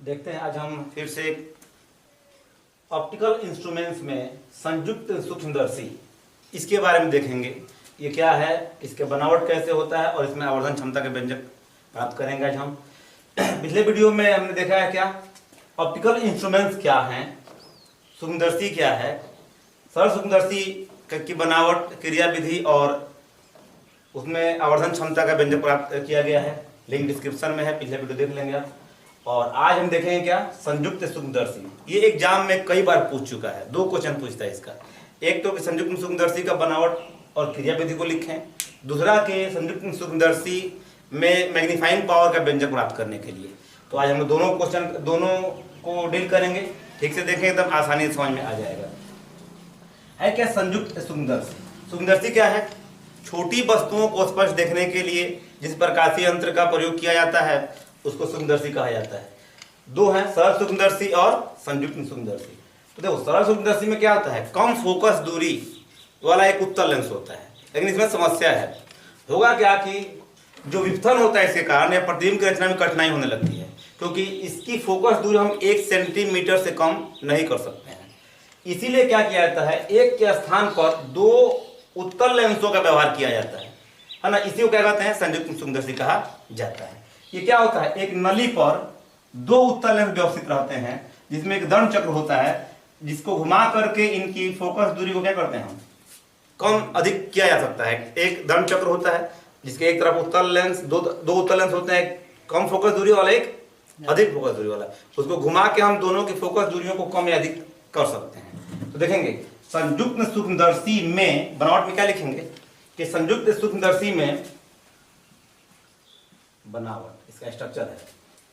देखते हैं आज हम फिर से ऑप्टिकल इंस्ट्रूमेंट्स में संयुक्त सूक्ष्मदर्शी इसके बारे में देखेंगे। ये क्या है, इसके बनावट कैसे होता है और इसमें आवर्धन क्षमता के व्यंजक प्राप्त करेंगे आज हम। पिछले वीडियो में हमने देखा है क्या ऑप्टिकल इंस्ट्रूमेंट्स क्या हैं, सूक्ष्मदर्शी क्या है, सरल सूक्ष्मदर्शी की बनावट, क्रिया विधि और उसमें आवर्धन क्षमता का व्यंजक प्राप्त किया गया है। लिंक डिस्क्रिप्शन में है, पिछले वीडियो देख लेंगे आप। और आज हम देखेंगे क्या संयुक्त सूक्ष्मदर्शी। ये एग्जाम में कई बार पूछ चुका है, 2 क्वेश्चन पूछता है इसका। एक तो कि संयुक्त सूक्ष्मदर्शी का बनावट और क्रिया विधि को लिखें, दूसरा कि संयुक्त सूक्ष्मदर्शी में मैग्नीफाइंग पावर का व्यंजक प्राप्त करने के लिए। तो आज हम दोनों को डील करेंगे। ठीक से देखें, एकदम आसानी से समझ में आ जाएगा। है क्या संयुक्त सूक्ष्मदर्शी? सूक्ष्मदर्शी क्या है? छोटी वस्तुओं को स्पष्ट देखने के लिए जिस प्रकाशीय यंत्र का प्रयोग किया जाता है उसको सूक्ष्मदर्शी कहा जाता है। 2 हैं, सरल सूक्ष्मदर्शी और संयुक्त सूक्ष्मदर्शी। तो देखो, सरल सूक्ष्मदर्शी में क्या होता है, कम फोकस दूरी वाला एक उत्तल लेंस होता है। लेकिन इसमें समस्या है, होगा क्या कि जो विपथन होता है इसके कारण या प्रतिबिंब की रचना में कठिनाई होने लगती है, क्योंकि इसकी फोकस दूरी हम 1 सेंटीमीटर से कम नहीं कर सकते हैं। इसीलिए क्या किया जाता है, एक के स्थान पर 2 उत्तल लेंसों का व्यवहार किया जाता है ना। इसी को क्या कहते हैं, संयुक्त सूक्ष्मदर्शी कहा जाता है। ये क्या होता है, एक नली पर 2 उत्तल लेंस व्यवस्थित रहते हैं जिसमें एक दंड चक्र होता है जिसको घुमा करके इनकी फोकस दूरी को क्या करते हैं, हम कम अधिक किया जा सकता है। एक दंड चक्र होता है जिसके एक तरफ उत्तल लेंस, दो उत्तल लेंस होते हैं, एक कम फोकस दूरी वाला, एक अधिक फोकस दूरी वाला। उसको घुमा के हम दोनों की फोकस दूरियों को कम या अधिक कर सकते हैं। तो देखेंगे संयुक्त सूक्ष्मदर्शी में बनावट में क्या लिखेंगे कि संयुक्त सूक्ष्मदर्शी में बनावट, इसका स्ट्रक्चर है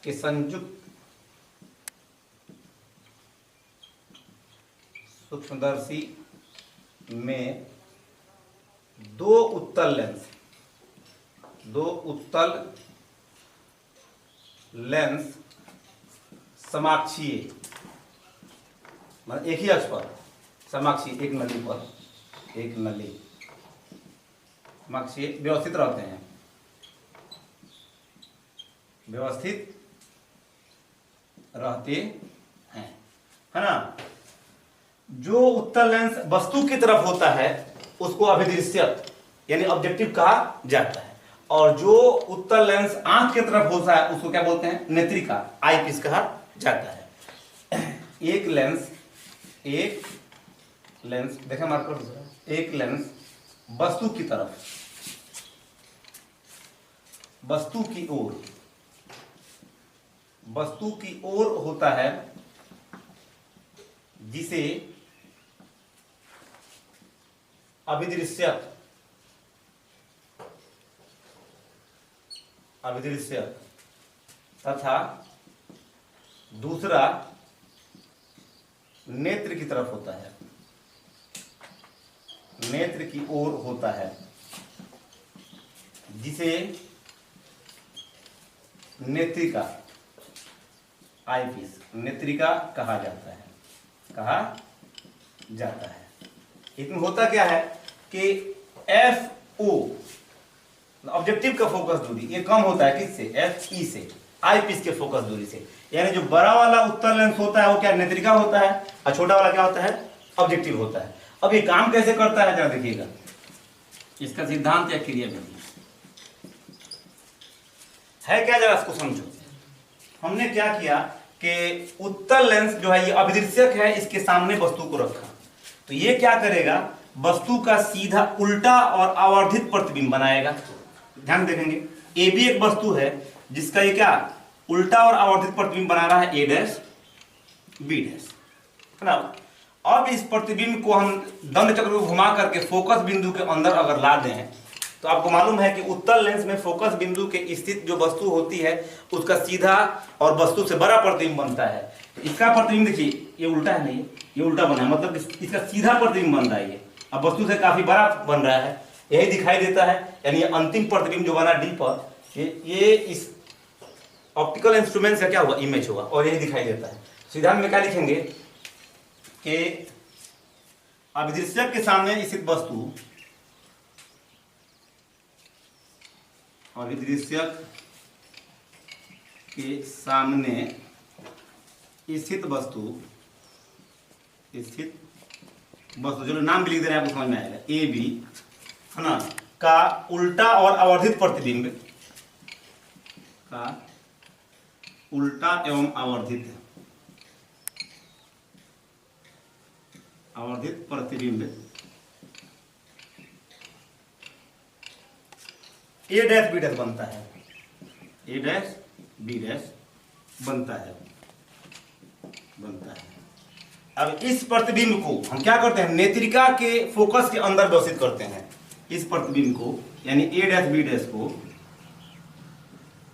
कि संयुक्त सूक्ष्मदर्शी में 2 उत्तल लेंस समाक्षीय, मतलब एक ही अक्ष पर समाक्षीय, एक नली पर एक नली समाक्षीय व्यवस्थित रहते हैं, है ना। जो उत्तल लेंस वस्तु की तरफ होता है उसको अभिदृश्यक यानी ऑब्जेक्टिव कहा जाता है, और जो उत्तल लेंस आंख की तरफ होता है उसको क्या बोलते हैं, नेत्रिका, आई पीस कहा जाता है। एक लेंस देखा मार्कर, एक लेंस वस्तु की तरफ, वस्तु की ओर होता है जिसे अभिदृश्यक तथा दूसरा नेत्र की तरफ होता है, नेत्र की ओर होता है जिसे नेत्रिका, आई पीस, नेत्रिका कहा जाता है। इसमें होता क्या है कि FO ऑब्जेक्टिव का फोकस दूरी ये कम होता है, किससे, FE से, आई पीस के फोकस दूरी से। यानी जो बड़ा वाला उत्तल लेंस होता है वो क्या, नेत्रिका होता है, और छोटा वाला क्या होता है, ऑब्जेक्टिव होता है। अब ये काम कैसे करता है जरा देखिएगा, इसका सिद्धांत या क्रिया विधि है क्या, जरा इसको समझो। हमने क्या किया कि उत्तल लेंस जो है ये अभिदृश्यक है, इसके सामने वस्तु को रखा, तो ये क्या करेगा, वस्तु का सीधा उल्टा और आवर्धित प्रतिबिंब बनाएगा। ध्यान देखेंगे, ए भी एक वस्तु है जिसका ये क्या उल्टा और आवर्धित प्रतिबिंब बना रहा है, A डैश B डैश, है ना। अब इस प्रतिबिंब को हम दंड चक्र को घुमा करके फोकस बिंदु के अंदर अगर ला दें तो आपको मालूम है कि उत्तल लेंस में फोकस बिंदु के स्थित जो वस्तु होती है उसका सीधा और वस्तु से बड़ा प्रतिबिंब बनता है। इसका प्रतिबिंब देखिए, ये उल्टा है, नहीं ये उल्टा बना है, मतलब इसका सीधा प्रतिबिंब बन रहा है, ये अब वस्तु से काफी बड़ा बन रहा है, यही दिखाई देता है। यानी ये अंतिम प्रतिबिंब जो बना D पर, ये इस ऑप्टिकल इंस्ट्रूमेंट से क्या हुआ, इमेज हुआ, और यही दिखाई देता है। सिद्धांत में क्या लिखेंगे कि अभिदृश्यक के सामने स्थित वस्तु अभिदृश्यक के सामने स्थित वस्तु जो नाम भी लिख दे रहे हैं आपको समझ में आएगा, ए बी, है ना, का उल्टा और आवर्धित प्रतिबिंब, का उल्टा एवं आवर्धित प्रतिबिंब ए डैश बी डैश बनता है, ए डैश बी डैश बनता है। अब इस प्रतिबिंब को हम क्या करते हैं, नेत्रिका के फोकस के अंदर व्यवस्थित करते हैं। इस प्रतिबिंब को यानी ए डैश बी डैश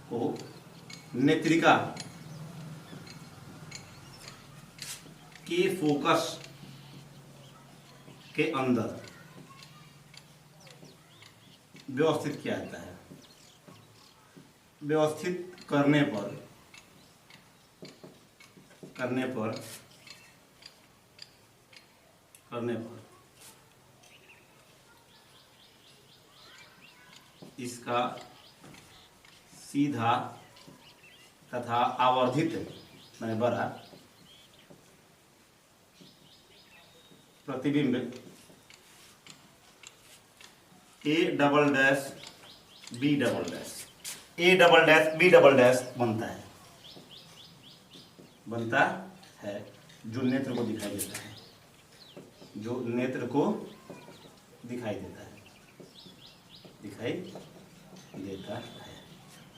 को नेत्रिका के फोकस के अंदर व्यवस्थित किया जाता है। व्यवस्थित करने पर इसका सीधा तथा आवर्धित मैंने बड़ा प्रतिबिंब A double dash B double dash, A double dash B double dash बनता है, जो नेत्र को दिखाई देता है,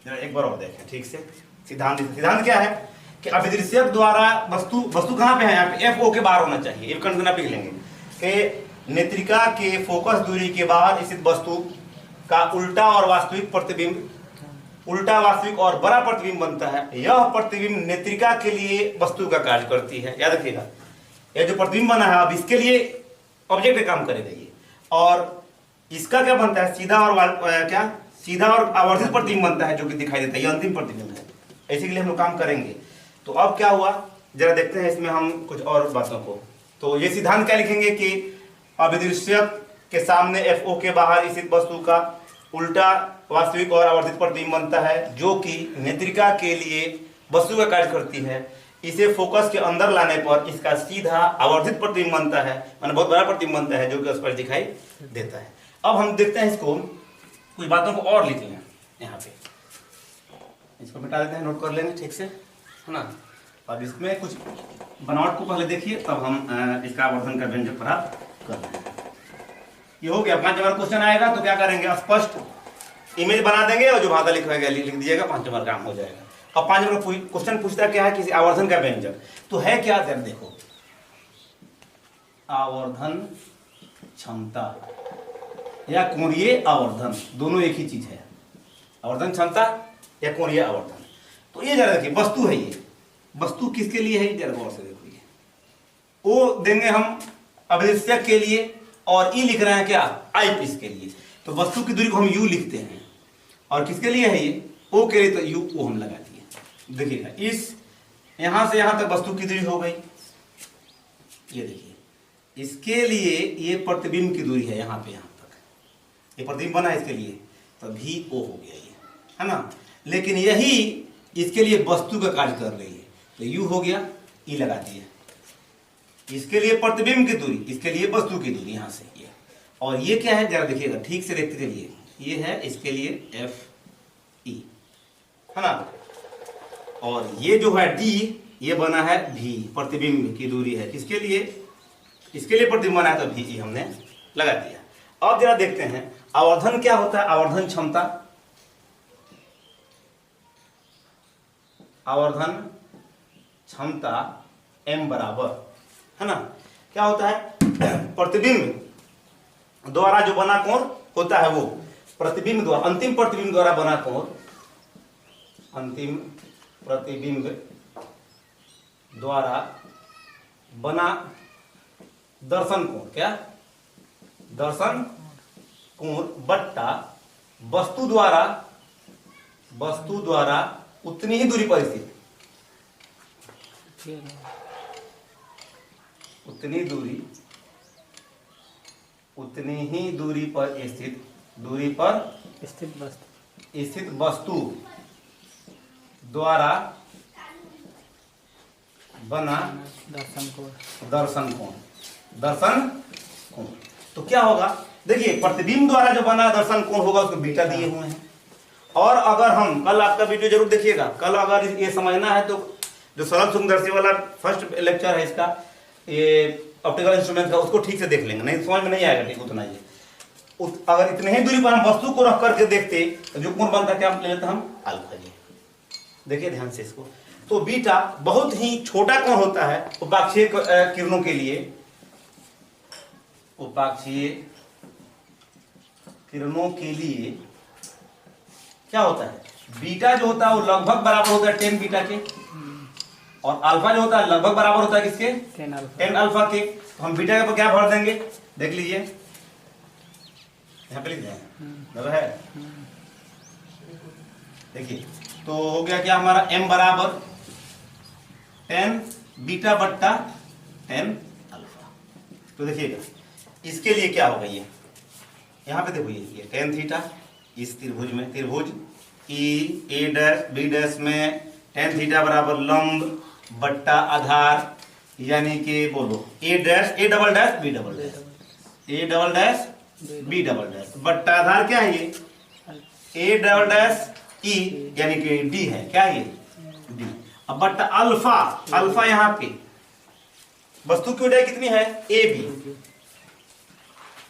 जरा एक बार और देखें ठीक से। सिद्धांत क्या है कि अभिदृश्यक द्वारा वस्तु कहाँ पे है, यहाँ पे एफ ओ के बाहर होना चाहिए। एक कंडीशन आप लिख लेंगे कि नेत्रिका के फोकस दूरी के बाहर स्थित वस्तु का उल्टा और वास्तविक प्रतिबिंब, उल्टा वास्तविक और बड़ा प्रतिबिंब बनता है। यह प्रतिबिंब नेत्रिका के लिए वस्तु का कार्य करती है। याद रखिएगा, यह जो प्रतिबिंब बना है अब इसके लिए ऑब्जेक्ट का काम करेगा ये, और इसका क्या बनता है, सीधा और आवर्धित प्रतिबिंब बनता है जो कि दिखाई देता है। यह अंतिम प्रतिबिंब है, इसी के लिए हम लोग काम करेंगे। तो अब क्या हुआ जरा देखते हैं इसमें हम कुछ और बातों को। तो ये सिद्धांत क्या लिखेंगे कि अभिदृश्यक के सामने एफ ओ के बाहर स्थित वस्तु का उल्टा वास्तविक और आवर्धित प्रतिबिंब बनता है, जो कि नेत्रिका के लिए वस्तु का कार्य करती है। इसे फोकस के अंदर लाने पर इसका सीधा आवर्धित प्रतिबिंब बनता है, माने बहुत बड़ा प्रतिबिंब बनता है जो कि उस पर दिखाई देता है। अब हम देखते हैं इसको, कुछ बातों को और लिख लें यहाँ पे, इसको मिटा देते हैं, नोट कर लेंगे ठीक से, है ना। अब इसमें कुछ बनावट को पहले देखिए, तब हम इसका आवर्धन का व्यंजक प्राप्त कर रहे हैं। ये हो गया। 5 नंबर क्वेश्चन आएगा तो क्या करेंगे, स्पष्ट इमेज बना देंगे और जो भाषा लिखा गया लिख दीजिएगा, 5 नंबर काम हो जाएगा। अब 5 नंबर क्वेश्चन पूछता क्या है, किसी आवर्धन का व्यंजक तो है क्या, जरा देखो, आवर्धन क्षमता या कोणीय आवर्धन, दोनों एक ही चीज है। आवर्धन क्षमता या कोणीय आवर्धन। तो ये जरा देखिए, वस्तु है, ये वस्तु किसके लिए है, जरा गौर से देखो। ये ओ देंगे हम अभिदृश्यक के लिए, और ई लिख रहे हैं क्या, आई पीस के लिए। तो वस्तु की दूरी को हम यू लिखते हैं, और किसके लिए है ये, ओ के लिए, तो यू ओ हम लगा दिए। देखिएगा, इस यहां से यहां तक वस्तु की दूरी हो गई। ये देखिए, इसके लिए ये प्रतिबिंब की दूरी है, यहां पे यहां तक ये प्रतिबिंब बना है इसके लिए, तो भी ओ हो गया ये, है ना। लेकिन यही इसके लिए वस्तु का कार्य कर रही है, तो यू हो गया, ई लगा दिए। इसके लिए प्रतिबिंब की दूरी, इसके लिए वस्तु की दूरी, यहां से ये, और ये क्या है जरा देखिएगा, ठीक से देखते चलिए। ये है इसके लिए एफ ई, है ना, और ये जो है डी, ये बना है भी, प्रतिबिंब की दूरी है किसके लिए, इसके लिए प्रतिबिंब बना है, तो भी ई हमने लगा दिया। अब जरा देखते हैं आवर्धन क्या होता है, आवर्धन क्षमता। आवर्धन क्षमता m बराबर, है ना, क्या होता है, प्रतिबिंब द्वारा जो बना कोण होता है वो प्रतिबिंब द्वारा, अंतिम प्रतिबिंब द्वारा बना कोण, अंतिम प्रतिबिंब द्वारा बना दर्शन कोण, क्या, दर्शन कोण बट्टा वस्तु द्वारा उतनी ही दूरी पर स्थित, उतनी ही दूरी पर स्थित वस्तु द्वारा बना दर्शन कोण। दर्शन कोण। दर्शन कोण तो क्या होगा, देखिए प्रतिबिंब द्वारा जो बना दर्शन कोण होगा उसको बीटा दिए हुए हैं। और अगर हम कल आपका वीडियो जरूर देखिएगा, कल अगर ये समझना है तो जो सरल सूक्ष्मदर्शी वाला फर्स्ट लेक्चर है इसका, ये ऑप्टिकल इंस्ट्रूमेंट का, उसको ठीक से देख लेंगे, नहीं समझ में नहीं आएगा ठीक उतना ये। अगर इतने ही दूरी पर हम वस्तु को रख करके देखते तो जो कोण बनता क्या ले लेते हम अल्फा जी। देखिए ध्यान से इसको, तो बीटा बहुत ही छोटा कोण होता है उपाक्षीय किरणों के लिए। उपाक्षीय किरणों के लिए क्या होता है, बीटा जो होता है वो लगभग बराबर होता है 10 बीटा के, और अल्फा जो होता है लगभग बराबर होता है किसके, 10 अल्फा के। तो हम बीटा के ऊपर क्या भर देंगे, देख लीजिए यहाँ पे लिख दें है, देखिए तो हो गया क्या हमारा m बराबर 10 बीटा बट्टा 10 अल्फा। तो देखिएगा इसके लिए क्या होगा, ये यहाँ पे देखो ये tan थीटा, इस त्रिभुज में त्रिभुज ई ए डैश बी डैश में tan थीटा बराबर लंब बट्टा आधार, यानी कि बोलो A dash A double dash B double dash, A double dash B double dash बट्टा आधार क्या है ये ए डबल डैश ई, यानी कि डी है, क्या है ये डी। अब बट्टा अल्फा, अल्फा यहाँ पे वस्तु की ऊंचाई कितनी है ए बी,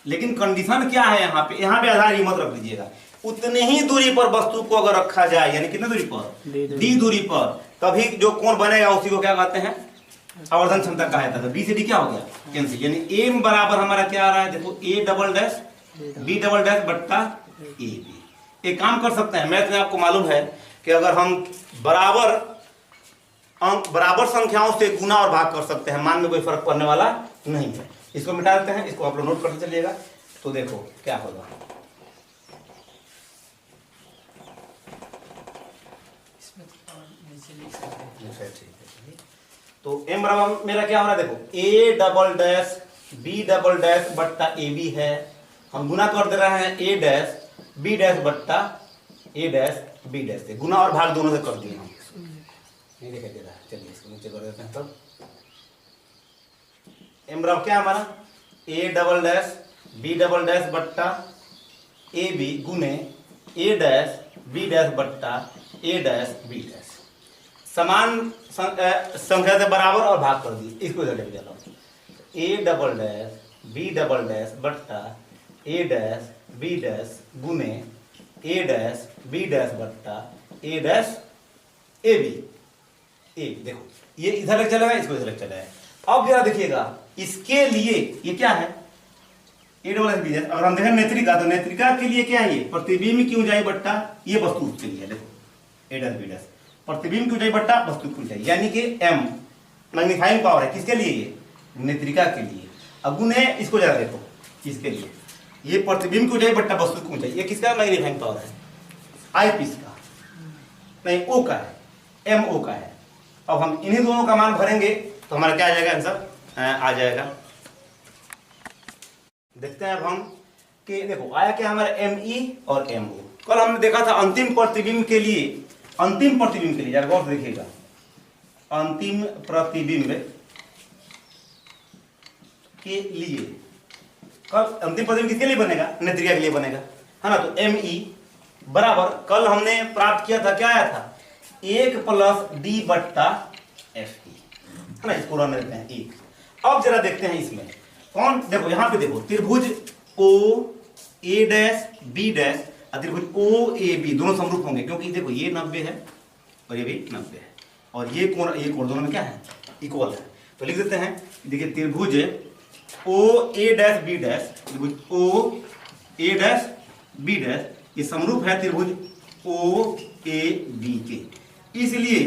लेकिन कंडीशन क्या है यहाँ पे आधार मत रख लीजिएगा, उतने ही दूरी पर वस्तु को अगर रखा जाए, यानी कितने दूरी पर डी दूरी पर, तभी जो कोण बनेगा उसी को क्या कहते हैं आवर्धन क्षमता कहा जाता है। डी से डी क्या हो गया कैंसिल, यानी एम बराबर हमारा क्या आ रहा है, देखो A double dash B double dash बट्टा ए बी। एक काम कर सकते हैं, मैथ में आपको मालूम है कि अगर हम बराबर संख्याओं से गुना और भाग कर सकते हैं, मान में कोई फर्क पड़ने वाला नहीं है। इसको मिटा देते हैं, इसको आप लोग नोट करते चलिएगा, तो देखो क्या होगा। तो m बराबर मेरा क्या हो रहा है, देखो a double dash b double dash बट्टा ए बी है, हम गुना कर दे रहे हैं a डैश b डैश बट्टा a डैश b डैश से, गुना और भाग दोनों से कर दिए हम, नहीं दिखाई दे रहा है, चलिए इसको नीचे कर देते हैं। तब m बराबर क्या हमारा a double dash b double dash बट्टा ए बी गुने a डैश b डैश बट्टा a डैश b डैश, समान संख्या से बराबर और भाग कर दी, इसको इधर लेके चलो, A double dash B double dash बट्टा ए डैश बी डैश गुने ए डैश बी डैश बट्टा ए डैश ए बी। ए देखो ये इधर लेके चलेगा, इसको इधर लेके चलेगा। अब जरा देखिएगा इसके लिए ये क्या है A double dash B dash, अगर हम देखें नेत्रिका, तो नेत्रिका के लिए क्या है, ये प्रतिबिंब की ऊंचाई बट्टा ये वस्तु के लिए, देखो ए डैश बी डैश प्रतिबिंब की ऊंचाई बट्टा वस्तु की ऊंचाई, यानी कि m मैग्नीफाइंग पावर है किसके लिए, ये नेत्रिका के लिए। अब गुने इसको जरा देखो, किसके लिए, ये प्रतिबिंब की ऊंचाई बट्टा वस्तु की ऊंचाई, ये किसका मैग्नीफाइंग पावर है, आई पीस का नहीं ओ का है, एम ओ का है। अब हम इन्हीं दोनों का मान भरेंगे तो हमारा क्या आ जाएगा आंसर आ जाएगा। देखते हैं अब हम कि देखो आया क्या हमारा एम ई और एम ओ। कल हमने देखा था अंतिम प्रतिबिंब के लिए, अंतिम प्रतिबिंब के लिए यार गौर से देखिएगा, अंतिम प्रतिबिंब के लिए कल अंतिम प्रतिबिंब किसके लिए बनेगा, नेत्रिका के लिए बनेगा, है ना। तो एम ई बराबर कल हमने प्राप्त किया था, क्या आया था 1 + डी बट्टा एफ ई, है ना। इसको रहने देते हैं 1। अब जरा देखते हैं इसमें कौन, देखो यहाँ पे देखो त्रिभुज ओ ए डैश बी डैश त्रिभुज ओ ए बी दोनों समरूप होंगे, क्योंकि देखो ये 90 है और ये भी 90 है, और ये कोण दोनों में क्या है इक्वल है। तो लिख देते हैं, देखिए त्रिभुज ओ ए डैश बी डैश, त्रिभुज ओ ए डैश बी डैश ये समरूप है त्रिभुज ओ ए बी के, इसलिए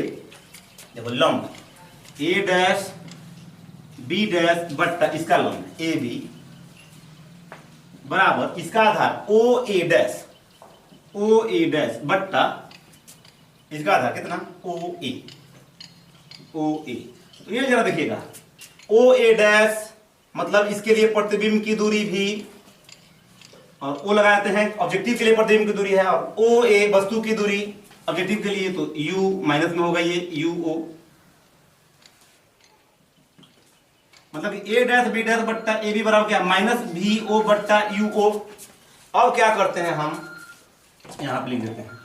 देखो लंब ए डैश बी डैश बट्टा इसका लंब ए बी बराबर इसका आधार ओ ए डैश बट्टा इसका आधार कितना ओ ए। तो ये जरा देखिएगा ओ ए डैश मतलब इसके लिए प्रतिबिंब की दूरी भी, और ओ लगाते हैं ऑब्जेक्टिव के लिए प्रतिबिंब की दूरी है, और ओ ए वस्तु की दूरी ऑब्जेक्टिव के लिए, तो u माइनस में होगा ये u o, मतलब ए डैश बी डैश बट्टा ए बी बराबर क्या, माइनस भी ओ बट्टा यू ओ। अब क्या करते हैं हम, यहां पे लिख देते हैं,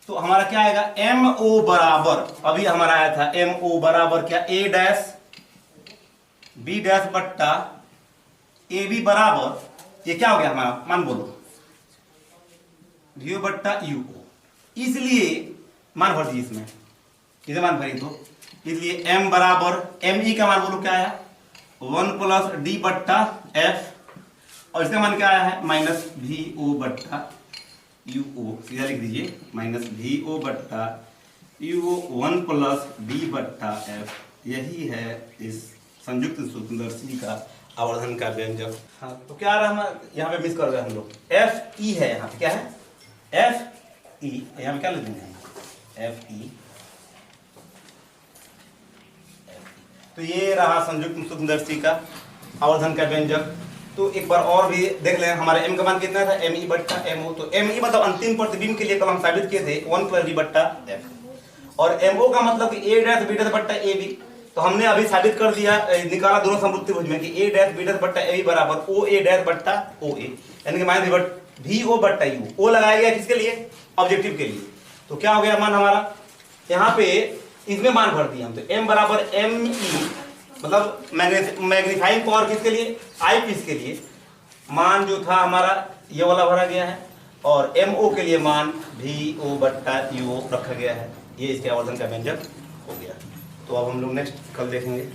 तो हमारा क्या आएगा, एम ओ बराबर, अभी हमारा आया था एम ओ बराबर क्या, ए डैश बी डैश बट्टा ए बी बराबर, ये क्या हो गया हमारा, मान बोलो, वी ओ बट्टा यू ओ। इसलिए मान भर दी इसमें, इसे मान भरी तो इसलिए m बराबर एम ई का मान बोलो क्या आया, 1 प्लस डी बट्टा एफ, और इसका मान क्या आया है, माइनस भी ओ बट्टा यू ओ। सीधा लिख दीजिए, माइनस भी ओ बट्टा यू ओ 1 प्लस डी बट्टा एफ। यही है इस संयुक्त सूत्रदर्शी का आवर्धन का व्यंजक। हाँ, तो क्या आ रहा है, यहाँ पे मिस कर गए हम लोग, एफ ई है, यहाँ पे क्या है, एफ ई, यहाँ पे क्या लिख देंगे, एफ ई। तो ये रहा संयुक्त सूत्रदर्शी का आवर्धन का व्यंजक। तो एक बार और भी देख लें, हमारे m का मान कितना था, एम ई बट्टा एम ओ। तो एम ई मतलब अंतिम प्रतिबिंब के लिए कल हम साबित किए थे 1 प्लस डी बट्टा एफ, और एम ओ का मतलब कि ए डैश बी डैश बट्टा ए बी। तो हमने अभी साबित कर दिया, निकाला दोनों समरूपत्रिभुज में कि ए डैश बी डैश बट्टा ए बी बराबर ओ ए डैश बट्टा ओ ए, यानी कि माइनस भी ओ बट्टा यू। ओ लगाया गया किसके लिए, ऑब्जेक्टिव के लिए। तो क्या हो गया मान हमारा, यहाँ पे इसमें मान भर दिया हम। तो m बराबर एम ई मतलब मैग्नीफाइंग पावर किसके लिए, आई पीस के लिए, मान जो था हमारा ये वाला भरा गया है, और एम ओ के लिए मान भी ओ बट्टा यू रखा गया है। ये इसके आवर्धन का व्यंजक हो गया। तो अब हम लोग नेक्स्ट कल देखेंगे।